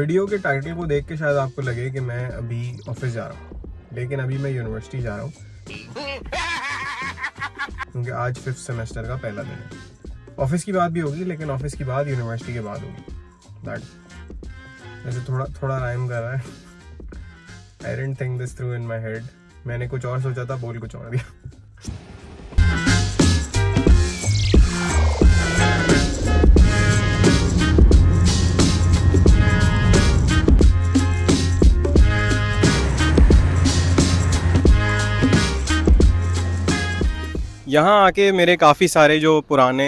Video के title को देख के शायद आपको लगे कि मैं अभी ऑफिस जा रहा हूँ, लेकिन अभी मैं यूनिवर्सिटी जा रहा हूँ क्योंकि आज 5th सेमेस्टर का पहला दिन है। ऑफिस की बात भी होगी, लेकिन ऑफिस की बात यूनिवर्सिटी के बाद होगी। दैट वैसे थोड़ा राइम कर रहा है। I didn't think this through in my head. मैंने कुछ और सोचा था, बोल कुछ और दिया। यहाँ आके मेरे काफ़ी सारे जो पुराने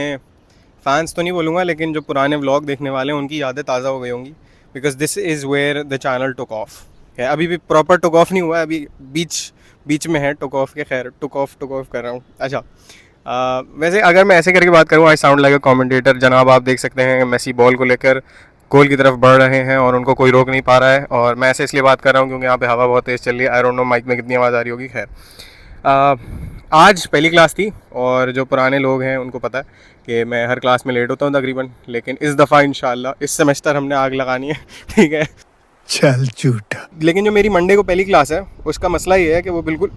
फैंस तो नहीं बोलूँगा, लेकिन जो पुराने व्लॉग देखने वाले हैं उनकी यादें ताज़ा हो गई होंगी, because this is where the channel took off है। अभी भी प्रॉपर टुक ऑफ नहीं हुआ है, अभी बीच में है टुक ऑफ के। खैर टुक ऑफ कर रहा हूँ। अच्छा, वैसे अगर मैं ऐसे करके बात करूँ, I sound like a commentator. जनाब आप देख सकते हैं मेसी बॉल को लेकर गोल की तरफ बढ़ रहे हैं और उनको कोई रोक नहीं पा रहा है, और मैं ऐसे इसलिए बात कर रहा हूँ क्योंकि यहाँ पे हवा बहुत तेज़ चल रही है। आई डोंट नो माइक में कितनी आवाज़ आ रही होगी। खैर आज पहली क्लास थी, और जो पुराने लोग हैं उनको पता है कि मैं हर क्लास में लेट होता हूँ तकरीबन, लेकिन इस दफ़ा इंशाल्लाह इस सेमेस्टर हमने आग लगानी है। ठीक है, चल झूठा। लेकिन जो मेरी मंडे को पहली क्लास है उसका मसला ये है कि वो बिल्कुल,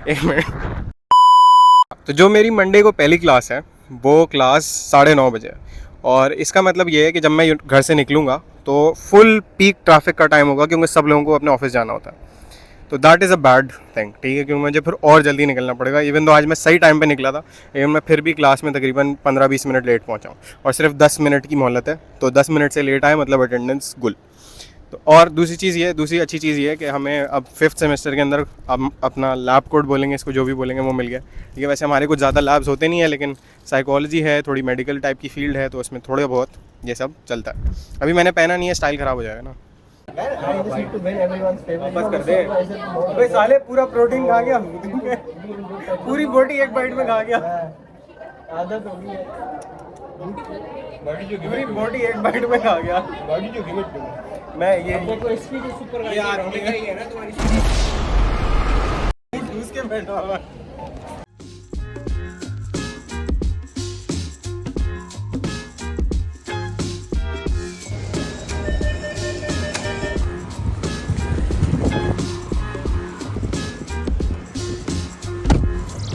एक मिनट, तो जो मेरी मंडे को पहली क्लास है वो क्लास 9:30 बजे है, और इसका मतलब ये है कि जब मैं घर से निकलूँगा तो फुल पीक ट्रैफिक का टाइम होगा, क्योंकि सब लोगों को अपने ऑफिस जाना होता है। तो that is a bad thing, ठीक है, क्योंकि मुझे फिर और जल्दी निकलना पड़ेगा। इवन तो आज मैं सही टाइम पे निकला था, लेकिन मैं फिर भी क्लास में तकरीबन 15-20 मिनट लेट पहुंचा हूँ, और सिर्फ 10 मिनट की मोहलत है। तो 10 मिनट से लेट आए मतलब अटेंडेंस गुल। तो और दूसरी अच्छी चीज़ ये है कि हमें अब 5th सेमेस्टर के अंदर अब अपना लैब कोड बोलेंगे इसको, जो भी बोलेंगे वो मिल गया। ठीक है, वैसे हमारे कुछ ज़्यादा लैब्स होते नहीं है, लेकिन साइकोलॉजी है, थोड़ी मेडिकल टाइप की फील्ड है, तो उसमें थोड़े बहुत ये सब चलता है। अभी मैंने पहना नहीं है, स्टाइल ख़राब हो जाएगा ना। बस कर दे भाई, साले पूरा प्रोटीन खा गया। पूरी बॉडी एक बाइट में खा गया। आदत हो गई है, पूरी बॉडी एक बाइट में खा गया। बॉडी जो मैं ये देखो इसकी जो सुपर ये आ रही है ना तुम्हारी, घुस के बैठा हुआ।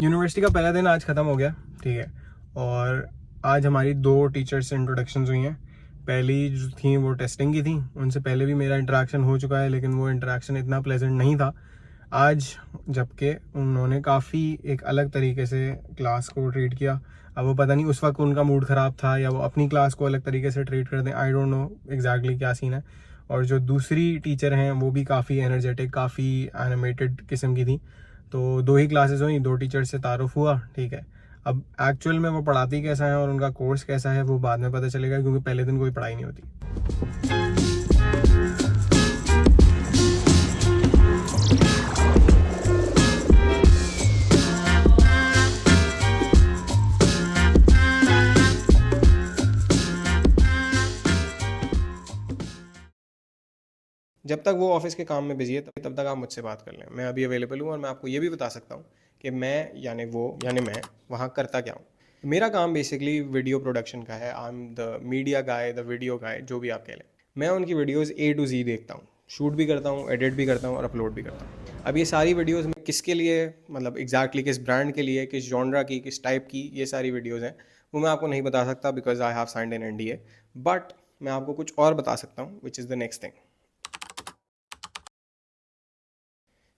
यूनिवर्सिटी का पहला दिन आज ख़त्म हो गया, ठीक है, और आज हमारी 2 टीचर्स से इंट्रोडक्शंस हुई हैं। पहली जो थी वो टेस्टिंग की थी, उनसे पहले भी मेरा इंटरेक्शन हो चुका है, लेकिन वो इंटरेक्शन इतना प्लेजेंट नहीं था आज, जबकि उन्होंने काफ़ी एक अलग तरीके से क्लास को ट्रीट किया। अब वो पता नहीं उस वक्त उनका मूड ख़राब था या वो अपनी क्लास को अलग तरीके से ट्रीट करते हैं, आई डोंट नो एग्जैक्टली क्या सीन है। और जो दूसरी टीचर हैं वो भी काफ़ी एनर्जेटिक, काफ़ी एनिमेटेड किस्म की थी। तो 2 ही क्लासेस हुई, 2 टीचर से तारुफ हुआ, ठीक है। अब एक्चुअल में वो पढ़ाती कैसा है और उनका कोर्स कैसा है वो बाद में पता चलेगा, क्योंकि पहले दिन कोई पढ़ाई नहीं होती। जब तक वो ऑफिस के काम में बिजी है तब तक आप मुझसे बात कर लें, मैं अभी अवेलेबल हूँ। और मैं आपको ये भी बता सकता हूँ कि मैं यानी मैं वहाँ करता क्या हूँ। मेरा काम बेसिकली वीडियो प्रोडक्शन का है। I am the media guy, the video guy, जो भी आप कह लें। मैं उनकी वीडियोज़ A to Z देखता हूँ, शूट भी करता हूँ, एडिट भी करता हूँ और अपलोड भी करता हूँ। अब ये सारी वीडियोज़ में किसके लिए, मतलब एग्जैक्टली किस ब्रांड के लिए, किस जॉनरा की, किस टाइप की ये सारी वीडियोज़ हैं, वो मैं आपको नहीं बता सकता, because I have signed an NDA। But मैं आपको कुछ और बता सकता हूँ, which is the next thing.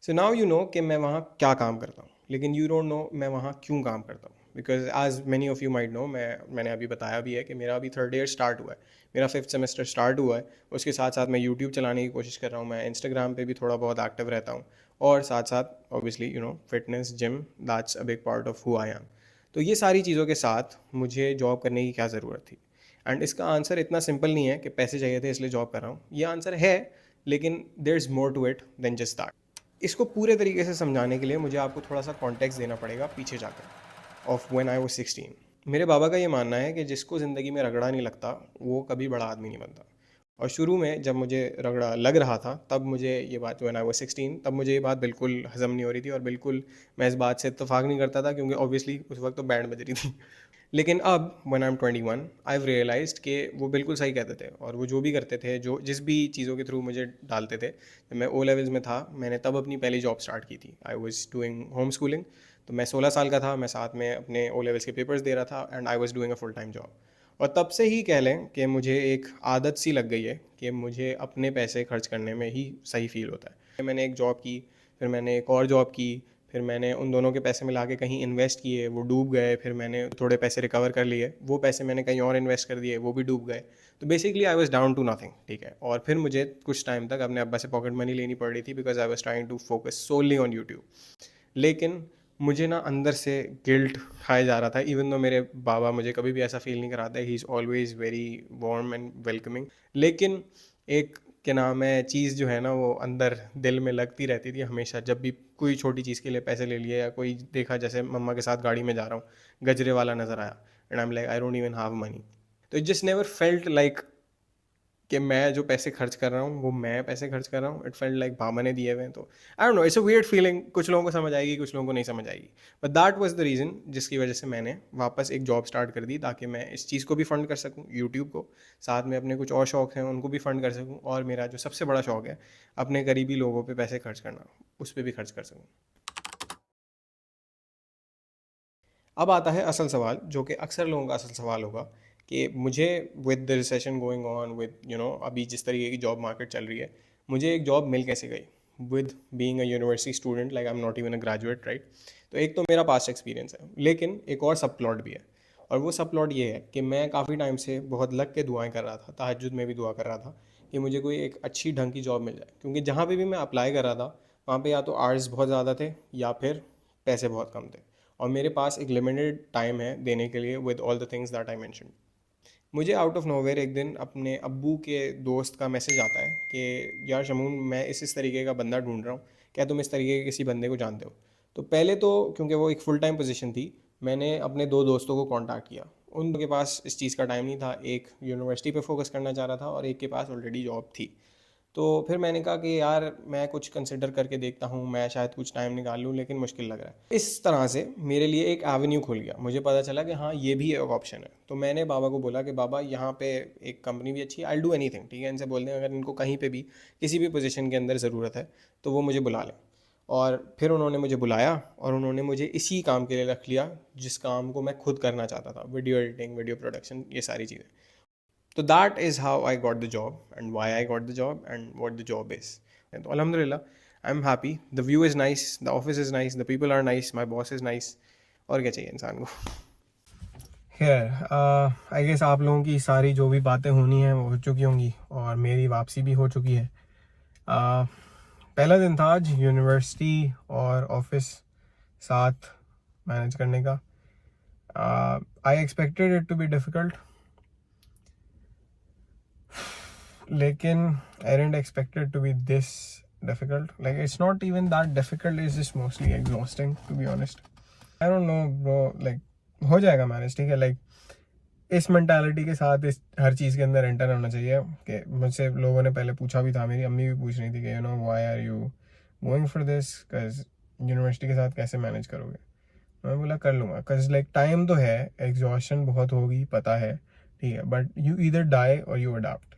So now you know कि मैं वहाँ क्या काम करता हूँ, लेकिन यू डोंट नो मैं वहाँ क्यों काम करता हूँ। Because as many of you might know, मैंने अभी बताया भी है कि मेरा अभी 3rd ईयर स्टार्ट हुआ है, मेरा 5th सेमेस्टर स्टार्ट हुआ है। उसके साथ साथ मैं यूट्यूब चलाने की कोशिश कर रहा हूँ, मैं इंस्टाग्राम पे भी थोड़ा बहुत एक्टिव रहता हूँ, और साथ साथ obviously you know fitness, gym, that's a big part of who I am. तो ये सारी चीज़ों के साथ मुझे जॉब करने की क्या ज़रूरत थी। एंड इसका आंसर इतना सिंपल नहीं है कि पैसे चाहिए थे इसलिए जॉब कर रहा हूँ। ये आंसर है, लेकिन there is more to it than just that. इसको पूरे तरीके से समझाने के लिए मुझे आपको थोड़ा सा कॉन्टेक्स्ट देना पड़ेगा पीछे जाकर, ऑफ व्हेन आई वाज 16। मेरे बाबा का ये मानना है कि जिसको ज़िंदगी में रगड़ा नहीं लगता वो कभी बड़ा आदमी नहीं बनता। और शुरू में जब मुझे रगड़ा लग रहा था तब मुझे ये बात व्हेन आई वाज 16 तब मुझे ये बात बिल्कुल हज़म नहीं हो रही थी और बिल्कुल मैं इस बात से इत्तेफाक नहीं करता था क्योंकि ऑब्वियसली उस वक्त तो बैंड बज रही थी। लेकिन अब when I am 21 I have realised कि वो बिल्कुल सही कहते थे और वो जो भी करते थे, जो जिस भी चीज़ों के थ्रू मुझे डालते थे। जब मैं ओ लेवल्स में था मैंने तब अपनी पहली जॉब स्टार्ट की थी। I was doing home schooling. तो मैं 16 साल का था, मैं साथ में अपने ओ लेवल्स के पेपर्स दे रहा था and I was doing a full time job. और तब से ही कह लें कि मुझे एक आदत सी लग गई है कि मुझे अपने पैसे खर्च करने में ही सही फील होता है। मैंने एक जॉब की, फिर मैंने एक और जॉब की, फिर मैंने उन दोनों के पैसे मिला के कहीं इन्वेस्ट किए, वो डूब गए। फिर मैंने थोड़े पैसे रिकवर कर लिए, वो पैसे मैंने कहीं और इन्वेस्ट कर दिए, वो भी डूब गए। तो basically I was down to nothing, ठीक है। और फिर मुझे कुछ टाइम तक अपने अब्बा से पॉकेट मनी लेनी पड़ रही थी because I was trying to focus solely on YouTube. लेकिन मुझे ना अंदर से गिल्ट खाया जा रहा था, इवन दो मेरे बाबा मुझे कभी भी ऐसा फील नहीं कराते, he is always very warm and welcoming. लेकिन एक क्या नाम है चीज़ जो है ना वो अंदर दिल में लगती रहती थी हमेशा। जब भी कोई छोटी चीज़ के लिए पैसे ले लिए या कोई देखा, जैसे मम्मा के साथ गाड़ी में जा रहा हूँ, गजरे वाला नज़र आया and I am like I don't even have money. तो it just never felt like कि मैं जो पैसे खर्च कर रहा हूँ वो मैं पैसे खर्च कर रहा हूँ। इट फेल्ट लाइक बाबा ने दिए हुए हैं। तो I don't know, it's a weird feeling. कुछ लोगों को समझ आएगी, कुछ लोगों को नहीं समझ आएगी, but that was the reason जिसकी वजह से मैंने वापस एक जॉब स्टार्ट कर दी, ताकि मैं इस चीज़ को भी फंड कर सकूँ, यूट्यूब को, साथ में अपने कुछ और शौक हैं उनको भी फंड कर सकूँ, और मेरा जो सबसे बड़ा शौक है अपने करीबी लोगों पर पैसे खर्च करना, उस पर भी खर्च कर सकूँ। अब आता है असल सवाल, जो कि अक्सर लोगों का असल सवाल होगा कि मुझे with the recession going on, with अभी जिस तरीके की जॉब मार्केट चल रही है, मुझे एक जॉब मिल कैसे गई with being a university student, like I am not even a graduate, right. तो एक तो मेरा पास्ट एक्सपीरियंस है, लेकिन एक और सब प्लॉट भी है। और वो सब प्लॉट ये है कि मैं काफ़ी टाइम से बहुत लग के दुआएं कर रहा था, तहज्जुद में भी दुआ कर रहा था कि मुझे कोई एक अच्छी ढंग की जॉब मिल जाए, क्योंकि जहाँ पे भी मैं अप्लाई कर रहा था वहाँ पे या तो आवर्स बहुत ज़्यादा थे या फिर पैसे बहुत कम थे, और मेरे पास एक लिमिटेड टाइम है देने के लिए with all the things that I mention. मुझे आउट ऑफ नोवेयर एक दिन अपने अब्बू के दोस्त का मैसेज आता है कि यार शमून, मैं इस तरीके का बंदा ढूंढ रहा हूँ, क्या तुम इस तरीके के किसी बंदे को जानते हो। तो पहले तो क्योंकि वो एक फुल टाइम पोजीशन थी, मैंने अपने दो दोस्तों को कांटेक्ट किया। उनके पास इस चीज़ का टाइम नहीं था, एक यूनिवर्सिटी पे फोकस करना चाह रहा था और एक के पास ऑलरेडी जॉब थी। तो फिर मैंने कहा कि यार मैं कुछ कंसिडर करके देखता हूँ, मैं शायद कुछ टाइम निकाल लूँ, लेकिन मुश्किल लग रहा है। इस तरह से मेरे लिए एक एवेन्यू खुल गया, मुझे पता चला कि हाँ ये भी एक ऑप्शन है। तो मैंने बाबा को बोला कि बाबा यहाँ पे एक कंपनी भी अच्छी है, आई डू एनीथिंग, ठीक है, इनसे बोल दें अगर इनको कहीं पे भी किसी भी पोजीशन के अंदर ज़रूरत है तो वो मुझे बुला लें। और फिर उन्होंने मुझे बुलाया और उन्होंने मुझे इसी काम के लिए रख लिया जिस काम को मैं खुद करना चाहता था, वीडियो एडिटिंग, वीडियो प्रोडक्शन, ये सारी चीज़ें। तो that is how I got the job and why I got the job and what the job is. तो अल्हम्दुलिल्लाह I am happy, the view is nice, the office is nice, the people are nice, my boss is nice. और क्या चाहिए इंसान को। खैर I guess आप लोगों की सारी जो भी बातें होनी हैं वो हो चुकी होंगी और मेरी वापसी भी हो चुकी है। पहला दिन था आज यूनिवर्सिटी और ऑफिस साथ मैनेज करने का। I expected it to be difficult, लेकिन I didn't expect it to be this difficult. Like it's not even that difficult, it's just mostly exhausting to be honest. I don't know bro, like हो जाएगा manage, ठीक है। Like इस mentality के साथ इस हर चीज़ के अंदर एंटर होना चाहिए कि मुझसे लोगों ने पहले पूछा भी था, मेरी अम्मी भी पूछ रही थी कि why are you going for this, cause university के साथ कैसे मैनेज करोगे। मैं बोला कर लूँगा, कज लाइक टाइम तो है, एग्जॉशन बहुत होगी पता है, ठीक है, बट यू ईदर डाई और यू अडाप्ट।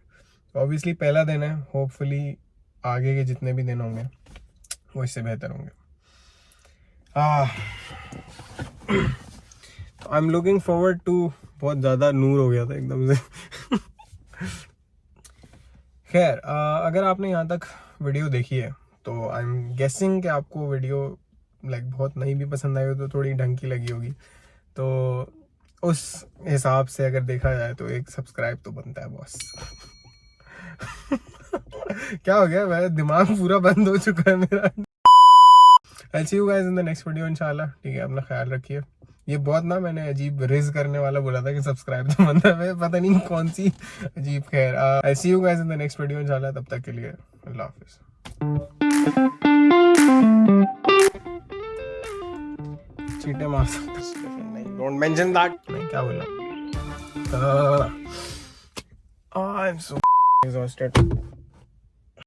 ऑब्वियसली पहला दिन है, होपफुली आगे के जितने भी दिन होंगे वो इससे बेहतर होंगे। I am looking forward to, बहुत ज़्यादा नूर हो गया था एकदम से। खैर अगर आपने यहाँ तक वीडियो देखी है तो आई एम गेसिंग कि आपको वीडियो लाइक बहुत नहीं भी पसंद आई हो तो थोड़ी ढंग की लगी होगी। तो उस हिसाब से अगर देखा जाए तो एक सब्सक्राइब तो बनता है बॉस। क्या हो गया, मेरा दिमाग पूरा बंद हो चुका है मेरा। I'll see you guys in the next video इंशाल्लाह, ठीक है। अपना ख्याल रखिए। ये बहुत ना मैंने अजीब रिज करने वाला बोला था कि सब्सक्राइब तो बनता है, पता नहीं कौन सी अजीब। खैर I'll see you guys in the next video इंशाल्लाह, तब तक के लिए अल्लाह हाफिज। चीटे मार सकते नहीं, डोंट मेंशन दैट। नहीं क्या बोला, आई एम सो एग्जॉस्टेड।